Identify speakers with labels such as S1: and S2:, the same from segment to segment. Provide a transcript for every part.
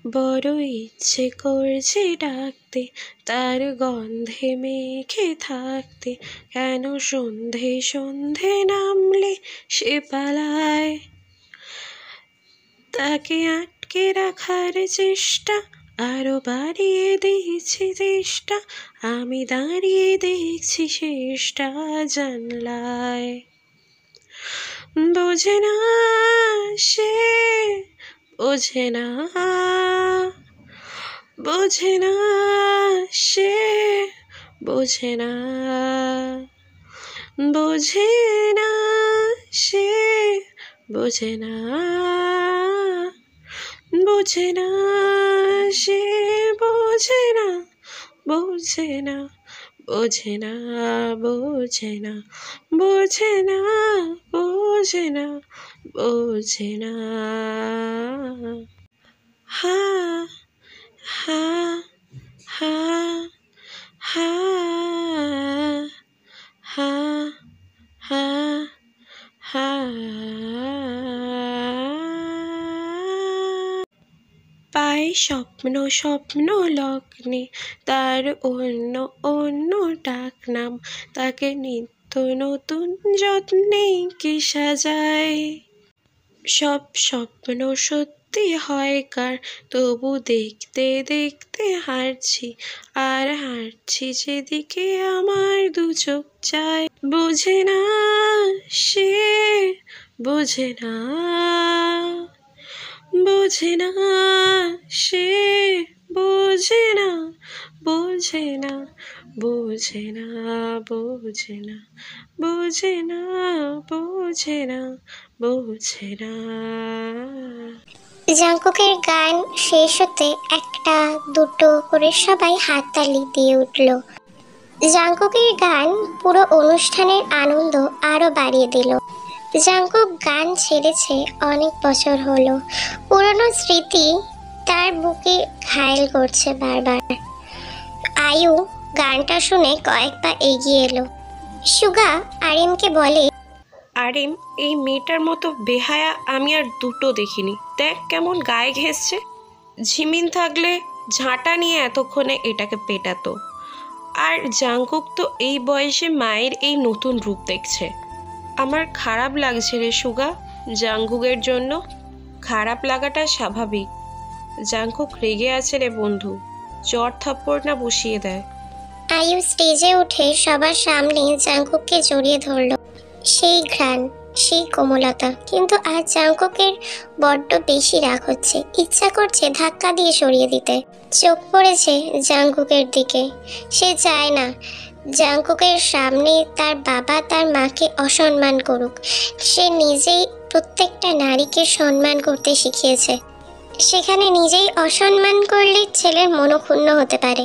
S1: বড় ইচ্ছে করছে ডাকতে, তার গন্ধে মেখে থাকতে, কেন সন্ধে সন্ধে নামলে সে পালায়। তাকে আটকে রাখার চেষ্টা আরো বাড়িয়ে দিয়েছি চেষ্টা, আমি দাঁড়িয়ে দেখছি শেষটা জানলায়। বোঝে না সে, বোঝে না, বোঝে না সে, বোঝে না, বোঝে না সে, বোঝে না, বোঝে না সে, বোঝে না, বোঝে না, বোঝে না, বোঝে না, বোঝে না, বোঝে না, বোঝে না। হা হা হা হা হা হা হা। পায় স্বপ্ন স্বপ্ন লগ্নে, তার অন্য অন্য ডাক নাম, তাকে নিত্য নতুন যত্নে কি সাজায়। সব স্বপ্ন সত্যি হয় কার, তবু দেখতে দেখতে হারছি, আর হারছি যেদিকে আমার দু চোখ চায়। বোঝে না সে, বোঝে না, বোঝে না সে, বোঝে না, বোঝে না, বোঝে না, বোঝে না, বোঝে না, বোঝে না, বোঝে না।
S2: জাংকুকের গান শেষ হতে একটা দুটো করে সবাই হাততালি দিয়ে উঠল। জাংকুকের গান পুরো অনুষ্ঠানের আনন্দ আরো বাড়িয়ে দিল। জাংকুক গান ছেড়েছে অনেক বছর হলো, পুরনো স্মৃতি তার বুকে ঘায়েল করছে বারবার। আয়ু গানটা শুনে কয়েক পা এগিয়ে এলো। সুগা আরিমকে বলে,
S1: আরিম, এই মেয়েটার মতো বেহায়া আমি আর দুটো দেখিনি। দেখ কেমন গায়ে ঘেঁষছে। ঝিমিন থাকলে ঝাঁটা নিয়ে এতক্ষণে এটাকে পেটাতো। আর জাংকুক তো এই বয়সে মায়ের এই নতুন রূপ দেখছে। আমার খারাপ লাগছে রে সুগা, জাংকুকের জন্য। খারাপ লাগাটা স্বাভাবিক। জাংকুক রেগে আছে রে বন্ধু, চড় থাপ্পড় না বসিয়ে দেয়।
S2: আয়ু স্টেজে উঠে সবার সামনে জাংকুককে জড়িয়ে ধরল। সেই ঘ্রাণ, সেই কোমলতা, কিন্তু আজ জাংকুকের বড্ড বেশি রাগ হচ্ছে। ইচ্ছা করছে ধাক্কা দিয়ে সরিয়ে দিতে। চোখ পড়েছে জাংকুকের দিকে। সে চায় না জাংকুকের সামনে তার বাবা তার মাকে অসম্মান করুক। সে নিজেই প্রত্যেকটা নারীকে সম্মান করতে শিখিয়েছে। সেখানে নিজেই অসম্মান করলে ছেলের মনক্ষুণ্ণ হতে পারে।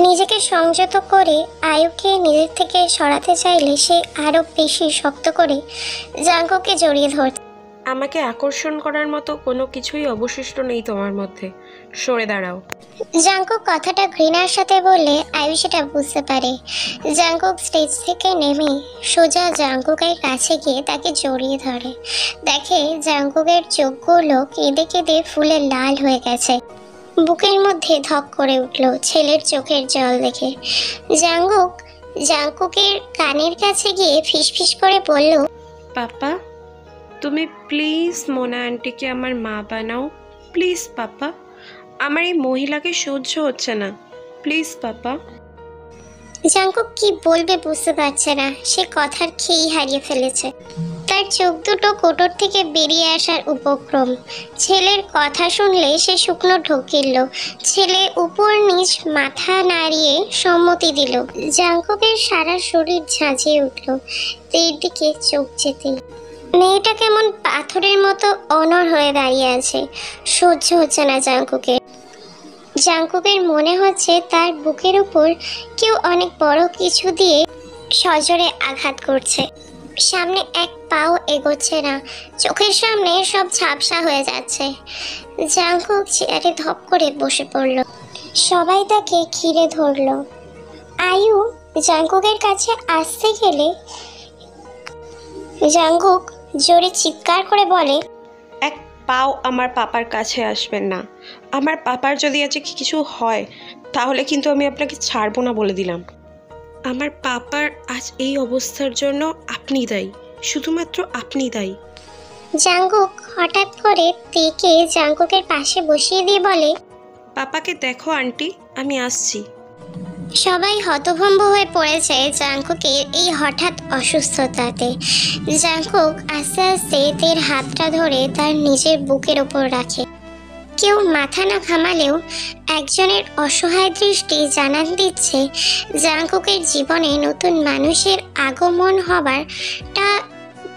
S2: নিজেকে সংযত করে আয়ুকে নিজের থেকে সরাতে চাইলে সে আরো বেশি শক্ত করে জাংকুককে জড়িয়ে ধরছে।
S1: আমাকে আকর্ষণ করার মতো কোনো কিছুই অবশিষ্ট নেই তোমার মধ্যে, সরে দাঁড়াও।
S2: জাংকুক কথাটা ঘৃণার সাথে বললে আয়ু সেটা বুঝতে পারে। জাংকুক স্টেজ থেকে নেমে সোজা জাংকুকের কাছে গিয়ে তাকে জড়িয়ে ধরে। দেখে জাংকুকের চোখগুলো কেঁদে কেঁদে ফুলে লাল হয়ে গেছে। বুকের মধ্যে ধক করে উঠল ছেলের চোখের জল দেখে। জাংকুকের কানের কাছে গিয়ে ফিসফিস করে বলল,
S1: পাপা, তুমি প্লিজ মোনা আন্টিকে আমার মা বানাও। প্লিজ পাপা, আমার এই মহিলাকে সহ্য হচ্ছে না। Please papa.
S2: জাংকুক কি বলবে বুঝতে পারছে না। সে কথার খেই হারিয়ে ফেলেছে। তার চোখ দুটো কোটর থেকে বেরিয়ে আসার উপক্রম। ছেলের কথা শুনলে সে শুকনো ঢোকিল। ছেলে উপর নিচ মাথা নাড়িয়ে সম্মতি দিল। জাংকুকের সারা শরীর ঝাঁঝিয়ে উঠল তের দিকে চোখ যেতেই। মেয়েটা কেমন পাথরের মতো অনড় হয়ে দাঁড়িয়ে আছে। সহ্য হচ্ছে না জাংকুকের। জাংকুকের মনে হচ্ছে তার বুকের উপর কেউ অনেক বড় কিছু দিয়ে সজোরে আঘাত করছে। সামনে এক পাও এগোচ্ছে না। চোখের সামনে সব ঝাপসা হয়ে যাচ্ছে। জাংকুক চেয়ারে ধপ করে বসে পড়ল। সবাই তাকে ঘিরে ধরল। আয়ু জাংকুকের কাছে আসতে গেলে জাংকুক জোরে চিৎকার করে বলে,
S1: এক পাও আমার পাপার কাছে আসবেন না। আমার পাপার যদি আজকে কিছু হয় তাহলে কিন্তু আমি আপনাকে ছাড়বো না বলে দিলাম। আমার পাপার আজ এই অবস্থার জন্য আপনি দায়ী, শুধুমাত্র আপনি দায়ী।
S2: জাঙ্কুক হঠাৎ করে তেকে জাঙ্কুকের পাশে বসিয়ে দিয়ে বলে,
S1: পাপাকে দেখো আন্টি, আমি আসছি।
S2: সবাই হতভম্ব হয়ে পড়েছে জাঙ্কুকের এই হঠাৎ অসুস্থতাতে। জাঙ্কুক আস্তে আস্তে তের হাতটা ধরে তার নিজের বুকের ওপর রাখে। কেউ মাথা না ঘামালেও একজনের অসহায় দৃষ্টি জানান দিচ্ছে জাঙ্কুকের জীবনে নতুন মানুষের আগমন হবারটা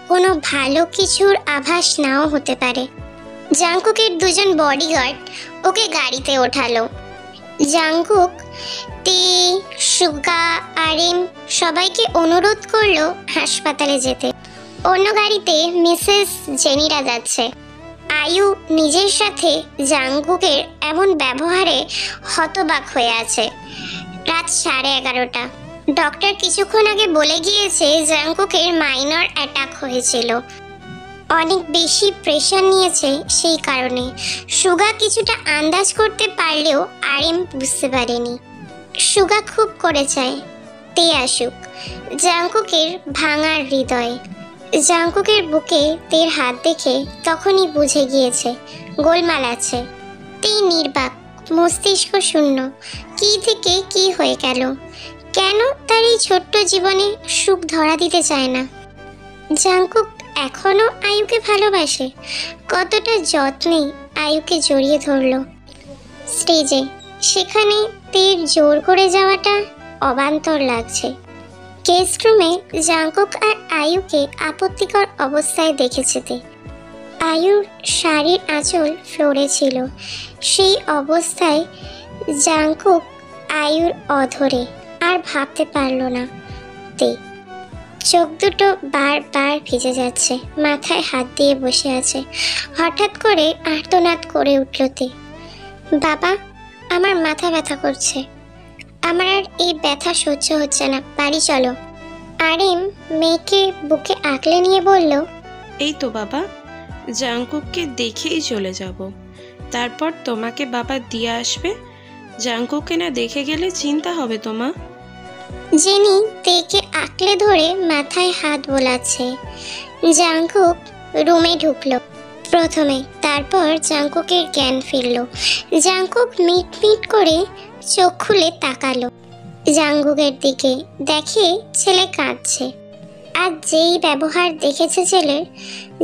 S2: কোনো ভালো কিছুর আভাস নাও হতে পারে। জাঙ্কুকের দুজন বডিগার্ড ওকে গাড়িতে ওঠালো। জাঙ্কুক তে, সুগা, আরিম সবাইকে অনুরোধ করলো হাসপাতালে যেতে। অন্য গাড়িতে মিসেস জেনিরা যাচ্ছে। আয়ু নিজের সাথে জাঙ্কুকের এমন ব্যবহারে হতবাক হয়ে আছে। রাত 11:30। ডক্টর কিছুক্ষণ আগে বলে গিয়েছে জাঙ্কুকের মাইনর অ্যাটাক হয়েছিল, অনেক বেশি প্রেশার নিয়েছে সেই কারণে। সুগা কিছুটা আন্দাজ করতে পারলেও আরিম বুঝতে পারেনি। সুগা খুব করে চায় তে আসুক। জাঙ্কুকের ভাঙার হৃদয়। জাঙ্কুকের বুকে তের হাত দেখে তখনই বুঝে গিয়েছে গোলমাল আছে। তে নির্বাক, মস্তিষ্ক শূন্য। কি থেকে কি হয়ে গেল? কেন তার এই ছোট্ট জীবনে সুখ ধরা দিতে চায় না? জাঙ্কুক এখনো আয়ুকে ভালোবাসে। কতটা যত্নে আয়ুকে জড়িয়ে ধরল স্টেজে, সেখানে তের জোর করে যাওয়াটা অবান্তর লাগছে। গেস্ট রুমে জাঙ্কুক আর আয়ুকে আপত্তিকর অবস্থায় দেখেছে তে। আয়ুর শাড়ির আঁচল ফ্লোরে ছিল। সেই অবস্থায় জাঙ্কুক আয়ুর অধরে আর ভাবতে পারল না তে। চোখ দুটো বারবার ভিজে যাচ্ছে, মাথায় হাত দিয়ে বসে আছে। হঠাৎ করে আর্তনাদ করে উঠল তে, বাবা আমার মাথা ব্যথা করছে, আমার আর এই ব্যথা সহ্য হচ্ছে না, বাড়ি চলো। আরিম মেয়েকে বুকে আগলে নিয়ে বলল,
S1: এই তো বাবা, জাঙ্কুককে দেখেই চলে যাব, তারপর তোমাকে বাবা দিয়ে আসবে। জাঙ্কুককে না দেখে গেলে চিন্তা হবে তোমা।
S2: জেনি তেকে আঁকলে ধরে মাথায় হাত বোলাচ্ছে। জাঙ্কুক রুমে ঢুকলো প্রথমে, তারপর জাঙ্কুকের জ্ঞান ফিরল। জাঙ্কুক মিট মিট করে চোখ খুলে তাকালো জাঙ্কুকের দিকে, দেখে ছেলে কাঁদছে। আর যেই ব্যবহার দেখেছে ছেলের,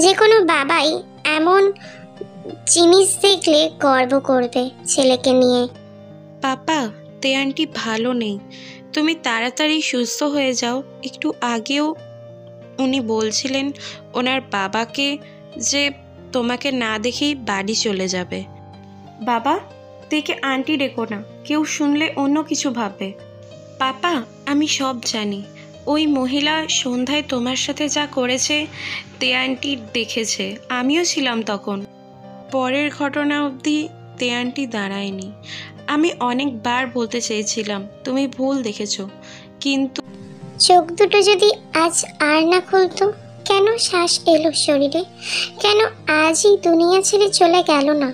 S2: যে কোনো বাবাই এমন জিনিস দেখলে গর্ব করবে ছেলেকে নিয়ে।
S1: পাপা, তে আন্টি ভালো নেই, তুমি তাড়াতাড়ি সুস্থ হয়ে যাও। একটু আগেও উনি বলছিলেন ওনার বাবাকে যে তোমাকে না দেখেই বাড়ি চলে যাবে। বাবা, তেকে আন্টি ডেকো না, কেউ শুনলে অন্য কিছু ভাববে। পাপা, আমি সব জানি। ওই মহিলা সন্ধ্যায় তোমার সাথে যা করেছে তে আন্টি দেখেছে, আমিও ছিলাম তখন। পরের ঘটনা অবধি তে আন্টি দাঁড়ায়নি। আমি অনেকবার বলতে চেয়েছিলাম তুমি ভুল দেখেছো, কিন্তু
S2: চোখ দুটো যদি আজ আর না খুলতো, কেন শ্বাস এলো শরীরে, কেন আজই দুনিয়া ছেড়ে চলে গেল না,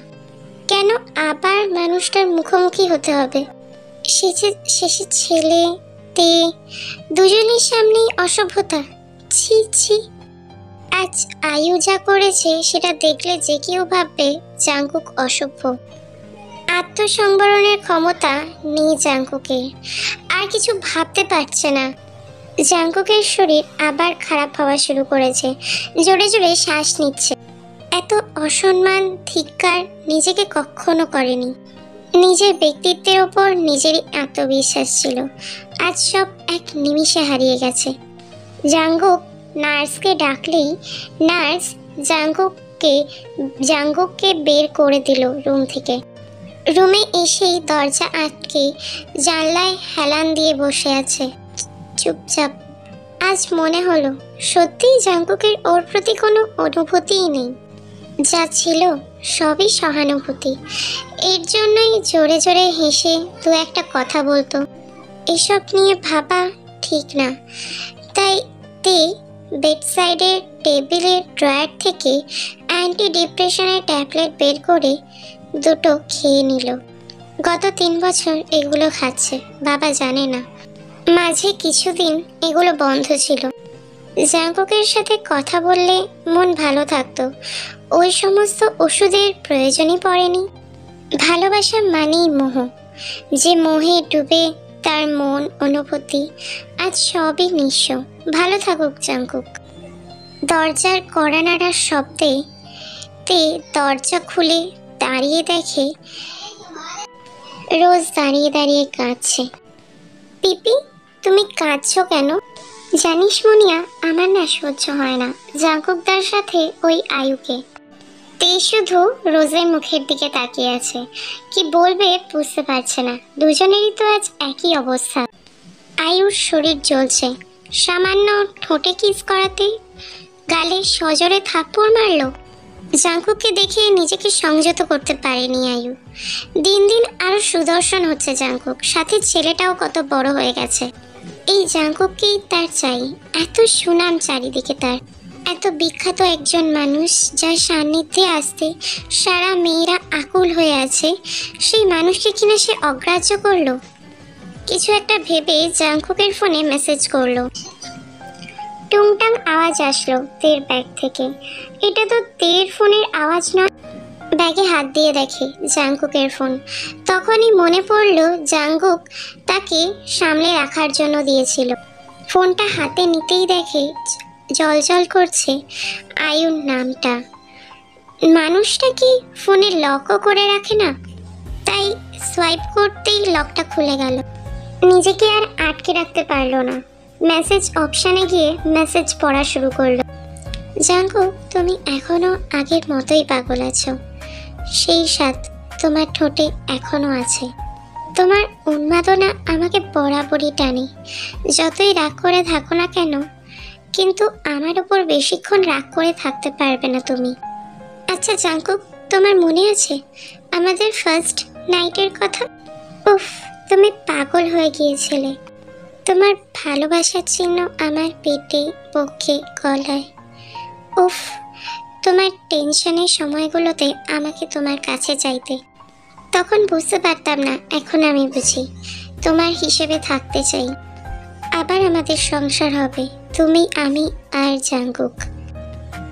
S2: কেন আবার মানুষটার মুখোমুখি হতে হবে? শেষে ছেলে তে দুজনের সামনেই অসভ্যতা। ছি ছি। আজ আয়ু যা করেছে সেটা দেখলে যে কেউ ভাববে জাঙ্কুক অসভ্য। আত্মসংবরণের ক্ষমতা নেই জাঙ্কুকের, আর কিছু ভাবতে পারছে না। জাঙ্কুকের শরীর আবার খারাপ হওয়া শুরু করেছে, জোরে জোরে শ্বাস নিচ্ছে। এত অসম্মান ধিক্কার নিজেকে কখনো করেনি। নিজের ব্যক্তিত্বের ওপর নিজেরই আত্মবিশ্বাস ছিল, আজ সব এক নিমিষে হারিয়ে গেছে। জাঙ্কুক নার্সকে ডাকলেই নার্স জাঙ্কুককে বের করে দিল রুম থেকে। রুমে এসেই দরজা আটকে জানলায় হেলান দিয়ে বসে আছে চুপচাপ। আজ মনে হলো সত্যিই জাঙ্কুকের ওর প্রতি কোনো অনুভূতিই নেই, যা ছিল সবই সহানুভূতি। এর জন্যই জোরে জোরে হেসে দু একটা কথা বলতো। এসব নিয়ে ভাবা ঠিক না, তাই তে বেডসাইডের টেবিলের ড্রয়ার থেকে অ্যান্টি ডিপ্রেশনের ট্যাবলেট বের করে দুটো খেয়ে নিল। গত 3 বছর এগুলো খাচ্ছে, বাবা জানে না। মাঝে কিছুদিন এগুলো বন্ধ ছিল। জাঙ্কুকের সাথে কথা বললে মন ভালো থাকতো, ওই সমস্ত ওষুধের প্রয়োজনই পড়েনি। ভালোবাসা মানেই মোহ, যে মোহে ডুবে তার মন অনুভূতি আজ সবই নিঃস্ব। ভালো থাকুক জাঙ্কুক। দরজার কড়া নাড়ার শব্দে দরজা খুলে দাঁড়িয়ে দেখে রোজ দাঁড়িয়ে দাঁড়িয়ে কাঁদছে। পিপি, তুমি কাঁদছো কেন? জানিস মুনিয়া, আমার না সহ্য হয় না জাঙ্কুকদার সাথে ওই আয়ুকে। শুধু রোজের মুখের দিকে তাকিয়ে আছে, কি বলবে বুঝতে পারছে না। দুজনেরই তো আজ একই অবস্থা। আয়ুর শরীর জ্বলছে, সামান্য ঠোঁটে কিস করাতে গালে সজোরে থাপ্পড় মারলো। জাঙ্কুককে দেখে নিজেকে সংযত করতে পারেনি আয়ু। দিন দিন আরো সুদর্শন হচ্ছে জাঙ্কুক, সাথে ছেলেটাও কত বড় হয়ে গেছে। এই জাঙ্কুককেই তার চাই, এত সুনাম চারিদিকে তার, এত বিখ্যাত একজন মানুষ যার সান্নিধ্যে আসতে সারা মেয়েরা আকুল হয়ে আছে, সেই মানুষকে কিনা সে অগ্রাহ্য করলো। কিছু একটা ভেবে জাঙ্কুকের ফোনে মেসেজ করলো। টুংটাং আওয়াজ আসলো তের ব্যাগ থেকে। এটা তো তের ফোনের আওয়াজ নয়। ব্যাগে হাত দিয়ে দেখে জাঙ্কুকের ফোন। তখনই মনে পড়লো জাঙ্কুক তাকে সামলে রাখার জন্য দিয়েছিল। ফোনটা হাতে নিতেই দেখে জলজল করছে আয়ুর নামটা। মানুষটা কি ফোনে লকও করে রাখে না? তাই সোয়াইপ করতেই লকটা খুলে গেল। নিজেকে আর আটকে রাখতে পারলো না, মেসেজ অপশানে গিয়ে মেসেজ পড়া শুরু করলো। জাঙ্কুক, তুমি এখনো আগের মতোই পাগল আছো, সেই স্বাদ তোমার ঠোঁটে এখনো আছে। তোমার উন্মাদনা আমাকে বরাবরই টানে, যতই রাগ করে থাকো না কেন, কিন্তু আমার উপর বেশিক্ষণ রাগ করে থাকতে পারবে না তুমি। আচ্ছা জাঙ্কুক, তোমার মনে আছে আমাদের ফার্স্ট নাইটের কথা? উফ, তুমি পাগল হয়ে গিয়েছিলে। তোমার ভালোবাসার চিহ্ন আমার পেটে, বুকে, গলায়। উফ, তোমার টেনশনের সময়গুলোতে আমাকে তোমার কাছে চাইতে। তখন বুঝতে পারতাম না, এখন আমি বুঝি। তোমার হিসেবে থাকতে চাই। আবার আমাদের সংসার হবে, তুমি, আমি আর জাঙ্কুক।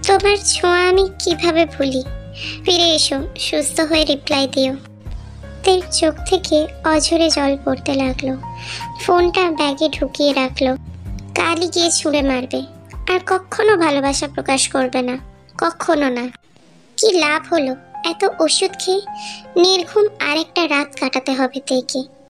S2: তোমার ছোঁয়া আমি কিভাবে ভুলি। ফিরে এসো, সুস্থ হয়ে রিপ্লাই দিও। তের চোখ থেকে অঝরে জল পড়তে লাগলো। ফোনটা ব্যাগে ঢুকিয়ে রাখলো। কালই গিয়ে ছুঁড়ে মারবে, আর কখনো ভালোবাসা প্রকাশ করবে না, কখনো না। কি লাভ হলো এত ওষুধ খেয়ে? নির্ঘুম আরেকটা রাত কাটাতে হবে তেকে।